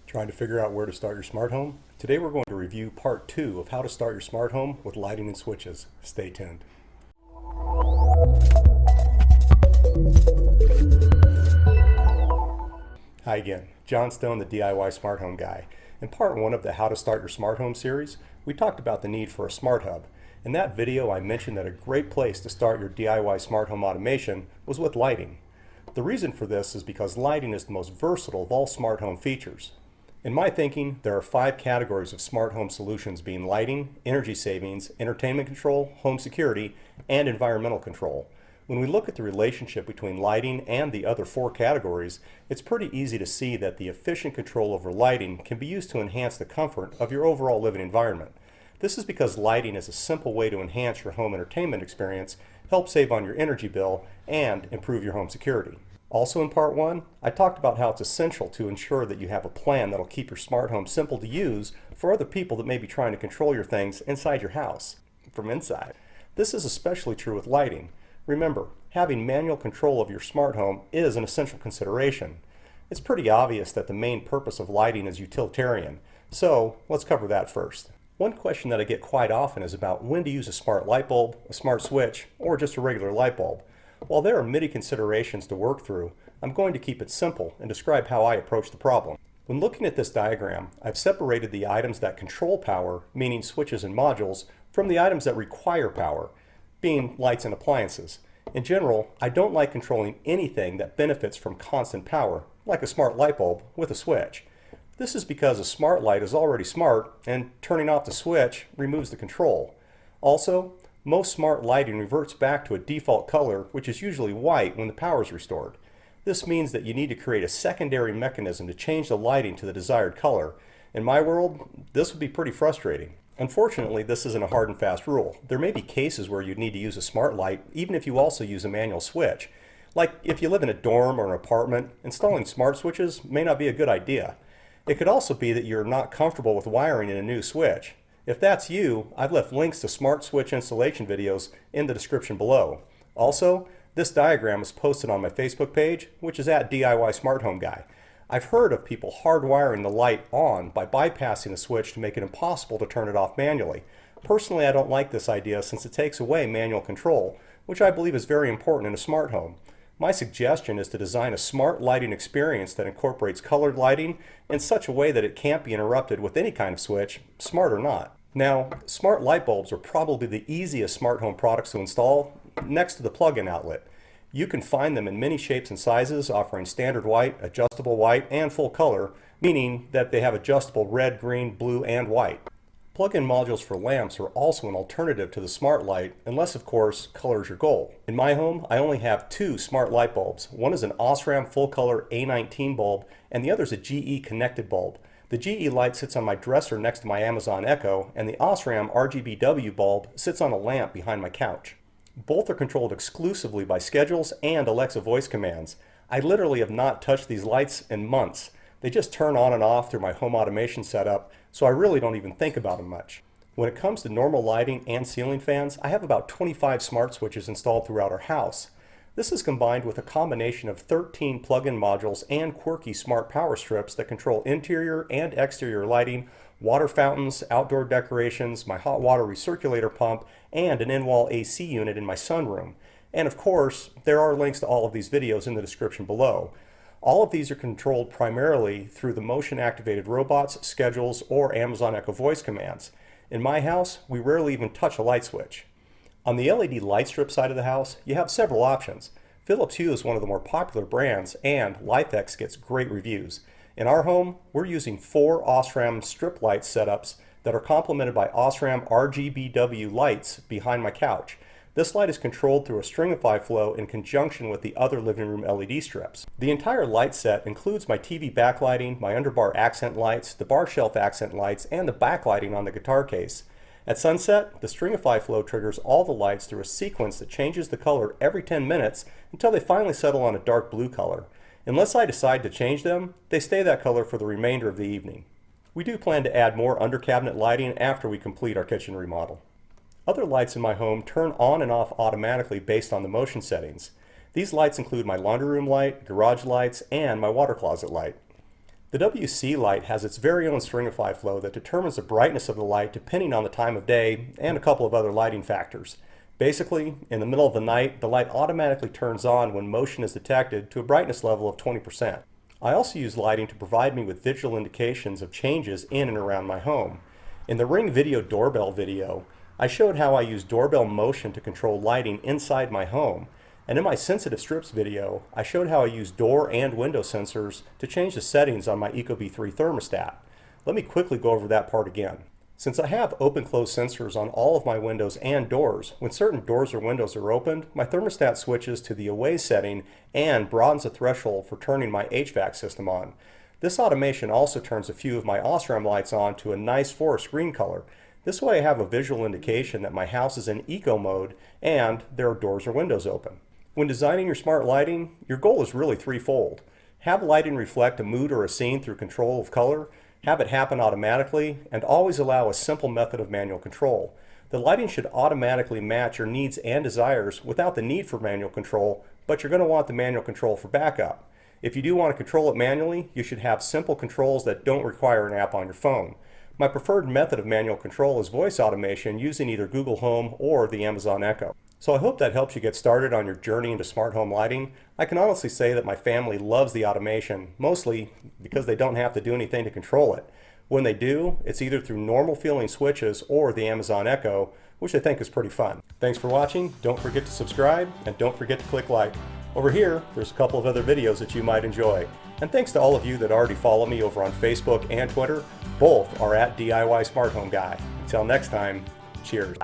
Trying to figure out where to start your smart home? Today we're going to review part 2 of how to start your smart home with lighting and switches. Stay tuned. Hi again, John Stone, the DIY Smart Home Guy. In part 1 of the How to Start Your Smart Home series, we talked about the need for a smart hub. In that video I mentioned that a great place to start your DIY smart home automation was with lighting. The reason for this is because lighting is the most versatile of all smart home features. In my thinking, there are 5 categories of smart home solutions, being lighting, energy savings, entertainment control, home security, and environmental control. When we look at the relationship between lighting and the other 4 categories, it's pretty easy to see that the efficient control over lighting can be used to enhance the comfort of your overall living environment. This is because lighting is a simple way to enhance your home entertainment experience, help save on your energy bill, and improve your home security. Also in part 1, I talked about how it's essential to ensure that you have a plan that'll keep your smart home simple to use for other people that may be trying to control your things inside your house, from inside. This is especially true with lighting. Remember, having manual control of your smart home is an essential consideration. It's pretty obvious that the main purpose of lighting is utilitarian, so let's cover that first. One question that I get quite often is about when to use a smart light bulb, a smart switch, or just a regular light bulb. While there are many considerations to work through, I'm going to keep it simple and describe how I approach the problem. When looking at this diagram, I've separated the items that control power, meaning switches and modules, from the items that require power, being lights and appliances. In general, I don't like controlling anything that benefits from constant power, like a smart light bulb with a switch. This is because a smart light is already smart, and turning off the switch removes the control. Also, most smart lighting reverts back to a default color, which is usually white when the power is restored. This means that you need to create a secondary mechanism to change the lighting to the desired color. In my world, this would be pretty frustrating. Unfortunately, this isn't a hard and fast rule. There may be cases where you'd need to use a smart light even if you also use a manual switch. Like if you live in a dorm or an apartment, installing smart switches may not be a good idea. It could also be that you're not comfortable with wiring in a new switch. If that's you, I've left links to smart switch installation videos in the description below. Also, this diagram is posted on my Facebook page, which is at DIY Smart Home Guy. I've heard of people hardwiring the light on by bypassing a switch to make it impossible to turn it off manually. Personally, I don't like this idea since it takes away manual control, which I believe is very important in a smart home. My suggestion is to design a smart lighting experience that incorporates colored lighting in such a way that it can't be interrupted with any kind of switch, smart or not. Now, smart light bulbs are probably the easiest smart home products to install next to the plug-in outlet. You can find them in many shapes and sizes, offering standard white, adjustable white, and full color, meaning that they have adjustable red, green, blue, and white. Plug-in modules for lamps are also an alternative to the smart light, unless of course color is your goal. In my home, I only have 2 smart light bulbs. One is an Osram full color A19 bulb, and the other is a GE connected bulb. The GE light sits on my dresser next to my Amazon Echo, and the Osram RGBW bulb sits on a lamp behind my couch. Both are controlled exclusively by schedules and Alexa voice commands. I literally have not touched these lights in months. They just turn on and off through my home automation setup, so I really don't even think about them much. When it comes to normal lighting and ceiling fans, I have about 25 smart switches installed throughout our house. This is combined with a combination of 13 plug-in modules and quirky smart power strips that control interior and exterior lighting, water fountains, outdoor decorations, my hot water recirculator pump, and an in-wall AC unit in my sunroom. And of course, there are links to all of these videos in the description below. All of these are controlled primarily through the motion-activated robots, schedules, or Amazon Echo voice commands. In my house, we rarely even touch a light switch. On the LED light strip side of the house, you have several options. Philips Hue is one of the more popular brands, and LifeX gets great reviews. In our home, we're using 4 Osram strip light setups that are complemented by Osram RGBW lights behind my couch. This light is controlled through a stringify flow in conjunction with the other living room LED strips. The entire light set includes my TV backlighting, my underbar accent lights, the bar shelf accent lights, and the backlighting on the guitar case. At sunset, the stringify flow triggers all the lights through a sequence that changes the color every 10 minutes until they finally settle on a dark blue color. Unless I decide to change them, they stay that color for the remainder of the evening. We do plan to add more under cabinet lighting after we complete our kitchen remodel. Other lights in my home turn on and off automatically based on the motion settings. These lights include my laundry room light, garage lights, and my water closet light. The WC light has its very own stringify flow that determines the brightness of the light depending on the time of day and a couple of other lighting factors. Basically, in the middle of the night, the light automatically turns on when motion is detected to a brightness level of 20%. I also use lighting to provide me with visual indications of changes in and around my home. In the Ring Video doorbell video, I showed how I use doorbell motion to control lighting inside my home. And in my sensitive strips video, I showed how I use door and window sensors to change the settings on my ecobee 3 thermostat. Let me quickly go over that part again. Since I have open-close sensors on all of my windows and doors, when certain doors or windows are opened, my thermostat switches to the away setting and broadens the threshold for turning my HVAC system on. This automation also turns a few of my OSRAM lights on to a nice forest green color. This way I have a visual indication that my house is in eco mode and there are doors or windows open. When designing your smart lighting, your goal is really threefold. Have lighting reflect a mood or a scene through control of color, have it happen automatically, and always allow a simple method of manual control. The lighting should automatically match your needs and desires without the need for manual control, but you're going to want the manual control for backup. If you do want to control it manually, you should have simple controls that don't require an app on your phone. My preferred method of manual control is voice automation using either Google Home or the Amazon Echo. So I hope that helps you get started on your journey into smart home lighting. I can honestly say that my family loves the automation, mostly because they don't have to do anything to control it. When they do, it's either through normal feeling switches or the Amazon Echo, which I think is pretty fun. Thanks for watching. Don't forget to subscribe and don't forget to click like. Over here, there's a couple of other videos that you might enjoy. And thanks to all of you that already follow me over on Facebook and Twitter. Both are at DIY Smart Home Guy. Until next time, cheers.